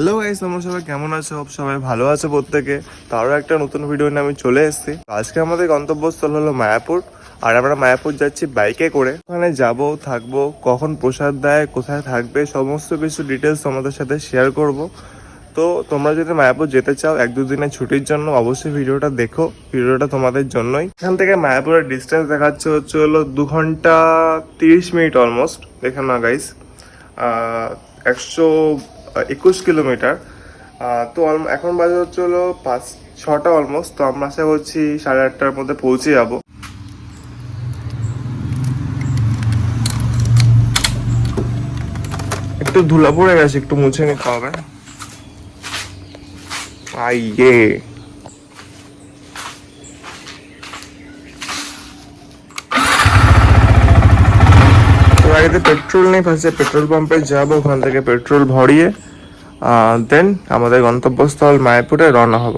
Hello guys, তোমরা সবাই কেমন আছো? সবাই ভালো আছো প্রত্যেকে। তারও একটা নতুন ভিডিও নিয়ে আমি চলে এসেছি। আজকে আমাদের গন্তব্যস্থল হলো মায়াপুর। আর আমরা মায়াপুর যাচ্ছি বাইকে করে। ওখানে যাবো, থাকবো, কখন প্রসাদ দেয়, কোথায় থাকবে, সমস্ত কিছু ডিটেলস তোমাদের সাথে শেয়ার করব। তো তোমরা যদি মায়াপুর যেতে চাও 1-2 দিনের ছুটির জন্য, অবশ্যই ভিডিওটা দেখো। ভিডিওটা তোমাদের জন্যই। এখান থেকে মায়াপুরের ডিস্টেন্স দেখাচ্ছে হলো 2 ঘন্টা 30 মিনিট অলমোস্ট। দেখেন না গাইস, 121 কিলোমিটার। তো এখন বাজে হলো 5-6টা অলমোস্ট। তো আমরা আশা করছি 8:30টার মধ্যে পৌঁছে যাবো। একটু ধুলা পড়ে গেছে, একটু মুছে নিতে হবে। আইয়ে, তো গাড়িতে পেট্রোল নেই। ফার্স্টে পেট্রোল পাম্পে যাবো, ওখান থেকে পেট্রোল ভরিয়ে দেন আমাদের গন্তব্যস্থল মায়াপুরে রওনা হব।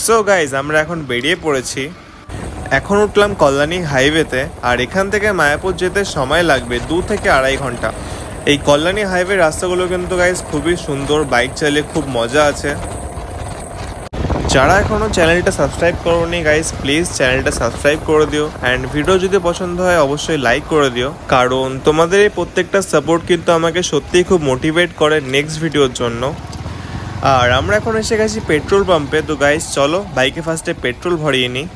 সো গাইজ, আমরা এখন বেরিয়ে পড়েছি। এখন উঠলাম কল্যাণী হাইওয়েতে। আর এখান থেকে মায়াপুর যেতে সময় লাগবে 2 থেকে 2.5 ঘন্টা। এই কল্যাণী হাইওয়ে রাস্তাগুলো কিন্তু গাইজ খুবই সুন্দর, বাইক চালিয়ে খুব মজা আছে। যারা এখনও চ্যানেলটা সাবস্ক্রাইব করোনি গাইজ, প্লিজ চ্যানেলটা সাবস্ক্রাইব করে দিও। অ্যান্ড ভিডিও যদি পছন্দ হয় অবশ্যই লাইক করে দিও, কারণ তোমাদের এই প্রত্যেকটা সাপোর্ট কিন্তু আমাকে সত্যিই খুব মোটিভেট করে নেক্সট ভিডিওর জন্য। আর আমরা এখন এসে গেছি পেট্রোল পাম্পে। তো গাইজ চলো বাইকে ফার্স্টে পেট্রোল ভরিয়ে নিই।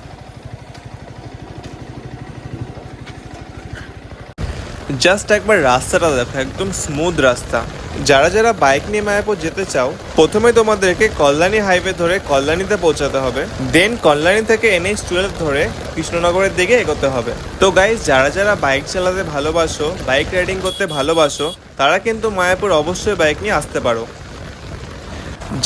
জাস্ট একবার রাস্তাটা দেখো, একদম স্মুথ রাস্তা। যারা যারা বাইক নিয়ে মায়াপুর যেতে চাও, প্রথমে তোমাদেরকে কল্যাণী হাইওয়ে ধরে কল্যাণীতে পৌঁছাতে হবে। দেন কল্যাণী থেকে NH-12 ধরে কৃষ্ণনগরের দিকে এগোতে হবে। তো গাইজ, যারা যারা বাইক চালাতে ভালোবাসো, বাইক রাইডিং করতে ভালোবাসো, তারা কিন্তু মায়াপুর অবশ্যই বাইক নিয়ে আসতে পারো।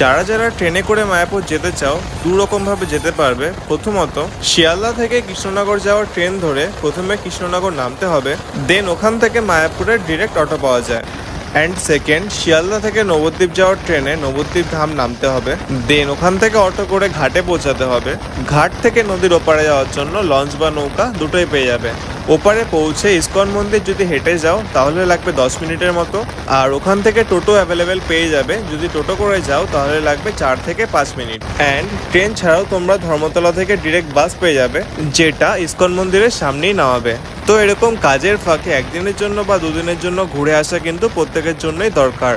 যারা যারা ট্রেনে করে মায়াপুর যেতে চাও, দুরকমভাবে যেতে পারবে। প্রথমত, শিয়ালদা থেকে কৃষ্ণনগর যাওয়ার ট্রেন ধরে প্রথমে কৃষ্ণনগর নামতে হবে। দেন ওখান থেকে মায়াপুরের ডিরেক্ট অটো পাওয়া যায়। অ্যান্ড সেকেন্ড, শিয়ালদা থেকে নবদ্বীপ যাওয়ার ট্রেনে নবদ্বীপ ধাম নামতে হবে। দেন ওখান থেকে অটো করে ঘাটে পৌঁছাতে হবে। ঘাট থেকে নদীর ওপারে যাওয়ার জন্য লঞ্চ বা নৌকা দুটোই পেয়ে যাবে। ওপারে পৌঁছে ইসকন মন্দির যদি হেঁটে যাও তাহলে লাগবে 10 মিনিটের মতো। আর ওখান থেকে টোটো অ্যাভেলেবেল পেয়ে যাবে। যদি টোটো করে যাও তাহলে লাগবে 4 থেকে 5 মিনিট। অ্যান্ড ট্রেন ছাড়াও তোমরা ধর্মতলা থেকে ডিরেক্ট বাস পেয়ে যাবে, যেটা ইসকন মন্দিরের সামনেই নামাবে। তো এরকম কাজের ফাঁকে একদিনের জন্য বা 2 দিনের জন্য ঘুরে আসা কিন্তু প্রত্যেকের জন্যই দরকার।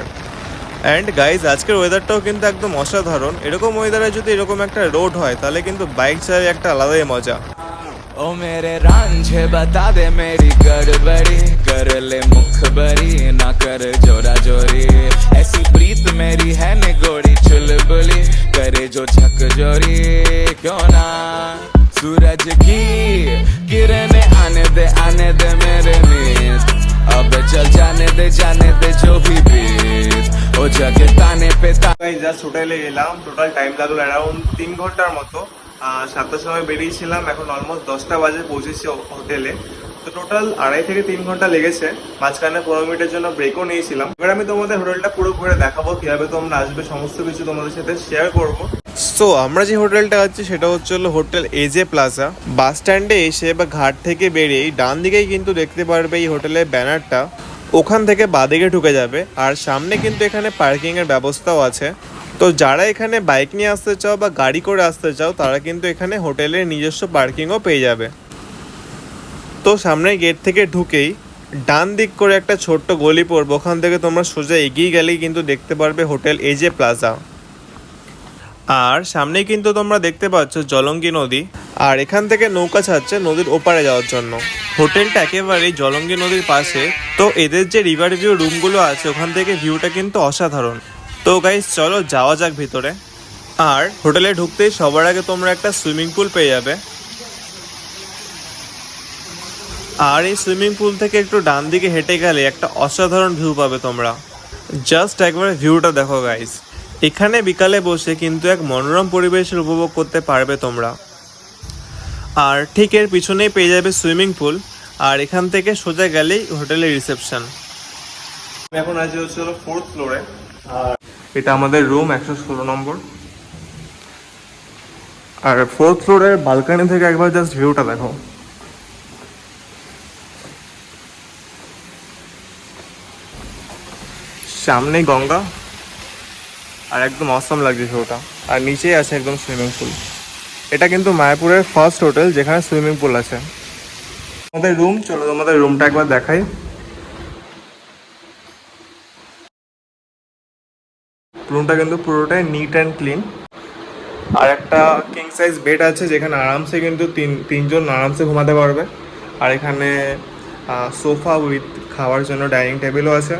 অ্যান্ড গাইজ, আজকের ওয়েদারটাও কিন্তু একদম অসাধারণ। এরকম ওয়েদারে যদি এরকম একটা রোড হয় তাহলে কিন্তু বাইক চালায় একটা আলাদাই মজা। ओ मेरे रांझे बता दे मेरी गड़बड़ी, कर ले मुखबरी ना कर जोरा जोरी। ऐसी प्रीत मेरी है निगोड़ी चुलबुली, करे जो झक जोरी। क्यों ना सूरज की किरणें आने दे मेरे नींद। अब चल जाने दे जो भी बीत, ओ जगे ताने पे জাস্ট হোটেলে এলাম। টোটাল টাইম লাগলো অ্যারাউন্ড 3 ঘন্টার মতো। 7টার সময় বেরিয়েছিলাম, এখন অলমোস্ট 10টা বাজে পৌঁছেছি হোটেলে। তো টোটাল 2.5 থেকে 3 ঘন্টা লেগেছে। মাঝখানে 15 মিনিটের জন্য ব্রেকও নিয়েছিলাম। এবার আমি তোমাদের হোটেলটা পুরো ঘুরে দেখাবো, কিভাবে তোমরা আসবে, সমস্ত কিছু তোমাদের সাথে শেয়ার করবো। সো আমরা যে হোটেলটা আছি সেটা হলো হোটেল AJ প্লাজা। বাস স্ট্যান্ডে এসে বা ঘাট থেকে বেরিয়েই ডান দিকেই কিন্তু দেখতে পারবে এই হোটেলের ব্যানারটা। ওখান থেকে বাঁদিকে ঢুকে যাবে। আর সামনে কিন্তু এখানে পার্কিংয়ের ব্যবস্থাও আছে। তো যারা এখানে বাইক নিয়ে আসতে চাও বা গাড়ি করে আসতে চাও, তারা কিন্তু এখানে হোটেলের নিজস্ব পার্কিংও পেয়ে যাবে। তো সামনের গেট থেকে ঢুকেই ডান দিক করে একটা ছোট্ট গলি পড়বে, ওখান থেকে তোমরা সোজা এগিয়ে গেলেই কিন্তু দেখতে পারবে হোটেল AJ প্লাজা। আর সামনেই কিন্তু তোমরা দেখতে পাচ্ছ জলঙ্গি নদী। আর এখান থেকে নৌকা ছাড়ছে নদীর ওপারে যাওয়ার জন্য। হোটেলটা একেবারেই জলঙ্গি নদীর পাশে। তো এদের যে রিভার ভিউ রুমগুলো আছে, ওখান থেকে ভিউটা কিন্তু অসাধারণ। তো গাইস চলো যাওয়া যাক ভিতরে। আর হোটেলে ঢুকতেই সবার আগে তোমরা একটা সুইমিং পুল পেয়ে যাবে। আর এই সুইমিং পুল থেকে একটু ডান দিকে হেঁটে গেলে একটা অসাধারণ ভিউ পাবে তোমরা। জাস্ট একবার ভিউটা দেখো গাইস। এখানে বিকালে বসে কিন্তু এক মনোরম পরিবেশের উপভোগ করতে পারবে তোমরা। আর ঠিক এর পিছনেই পেয়ে যাবে সুইমিং পুল। আর এখান থেকে সোজা গেলেই হোটেলের রিসেপশন। এখন আছি হলো 4th ফ্লোরে। আর এটা আমাদের রুম 116 নম্বর। আর 4th ফ্লোরের বালকানি থেকে একবার জাস্ট ভিউটা দেখো। সামনে গঙ্গা, আর একদম অসম লাগছে শোটা। আর নিচেই আছে একদম সুইমিং পুল। এটা কিন্তু মায়াপুরের ফার্স্ট হোটেল যেখানে সুইমিং পুল আছে। আমাদের রুম, চলো তোমাদের রুমটা একবার দেখাই। রুমটা কিন্তু পুরোটাই নিট অ্যান্ড ক্লিন। আর একটা কিং সাইজ বেড আছে যেখানে আরামসে কিন্তু তিনজন আরামসে ঘুমাতে পারবে। আর এখানে সোফা উইথ খাওয়ার জন্য ডাইনিং টেবিলও আছে।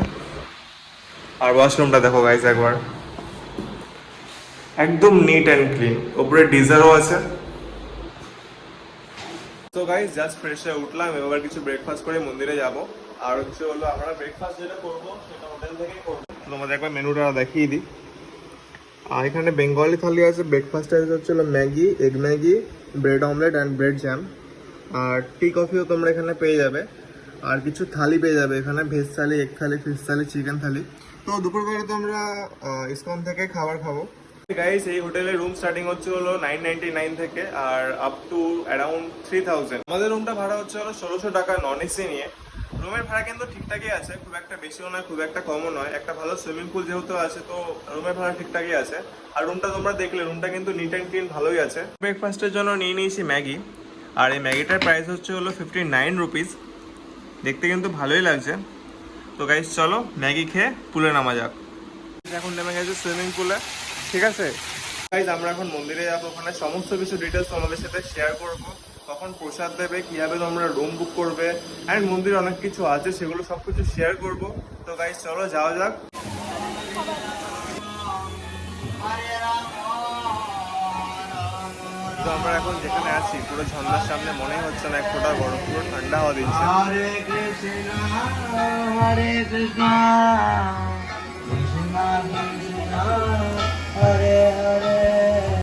আর ওয়াশরুমটা দেখো গাইজ একবার, একদম নিট অ্যান্ড ক্লিন। ওপরে ডিজারও আছে। তো গাইজ জাস্ট ফ্রেশ হয়ে উঠলাম, এবার কিছু ব্রেকফাস্ট করে মন্দিরে যাব। আর হচ্ছে হলো আমরা ব্রেকফাস্ট যেটা করবো সেটা হোটেল থেকেই করবো। তোমাদের একবার মেনুটা দেখিয়ে দিই। আর এখানে বেঙ্গলি থালি আছে। ব্রেকফাস্টে হচ্ছে হলো Maggi, egg Maggi, bread omelette and bread jam. আর টি কফিও তোমরা এখানে পেয়ে যাবে। আর কিছু থালি পেয়ে যাবে এখানে, ভেজ থালি, এগ থালি, ফিশ থালি, চিকেন থালি। তো দুপুরবেলা তো আমরা ইসকন থেকে খাবার খাবো। গাইস এই হোটেলের রুম স্টার্টিং হচ্ছে হলো 999 থেকে আর আপ টু অ্যারাউন্ড 3000। আমাদের রুমটা ভাড়া হচ্ছে হলো 1600 টাকা নন এসি নিয়ে। রুমের ভাড়া কিন্তু ঠিকঠাকই আছে, খুব একটা বেশিও নয়, খুব একটা কমও নয়। একটা ভালো সুইমিং পুল যেহেতু আছে তো রুমের ভাড়া ঠিকঠাকই আছে। আর রুমটা তোমরা দেখলে রুমটা কিন্তু নিট অ্যান্ড ক্লিন ভালোই আছে। ব্রেকফাস্টের জন্য নিয়ে নিয়েছি ম্যাগি। আর এই ম্যাগিটার প্রাইস হচ্ছে হলো 59 রুপিস। দেখতে কিন্তু ভালোই লাগছে। তো গাইস চলো ম্যাগি খেয়ে পুলে নামা যাক। এখন নেমে গেছে সুইমিং পুলে, ঠিক আছে গাইস। আমরা এখন মন্দিরে যাবো, ওখানে সমস্ত কিছু ডিটেলস তোমাদের সাথে শেয়ার করব। কখন প্রসাদ দেবে, কিভাবে তোমরা রুম বুক করবে, অ্যান্ড মন্দিরে অনেক কিছু আছে সেগুলো সব কিছু শেয়ার করবো। তো গাইস চলো যাওয়া যাক। তো আমরা এখন যেখানে আছি পুরো ঝর্ণার সামনে, মনেই হচ্ছে না এক ফোঁটা গরম, পুরো ঠান্ডা হওয়া দিচ্ছে। হরে কৃষ্ণ হরে কৃষ্ণ কৃষ্ণ কৃষ্ণ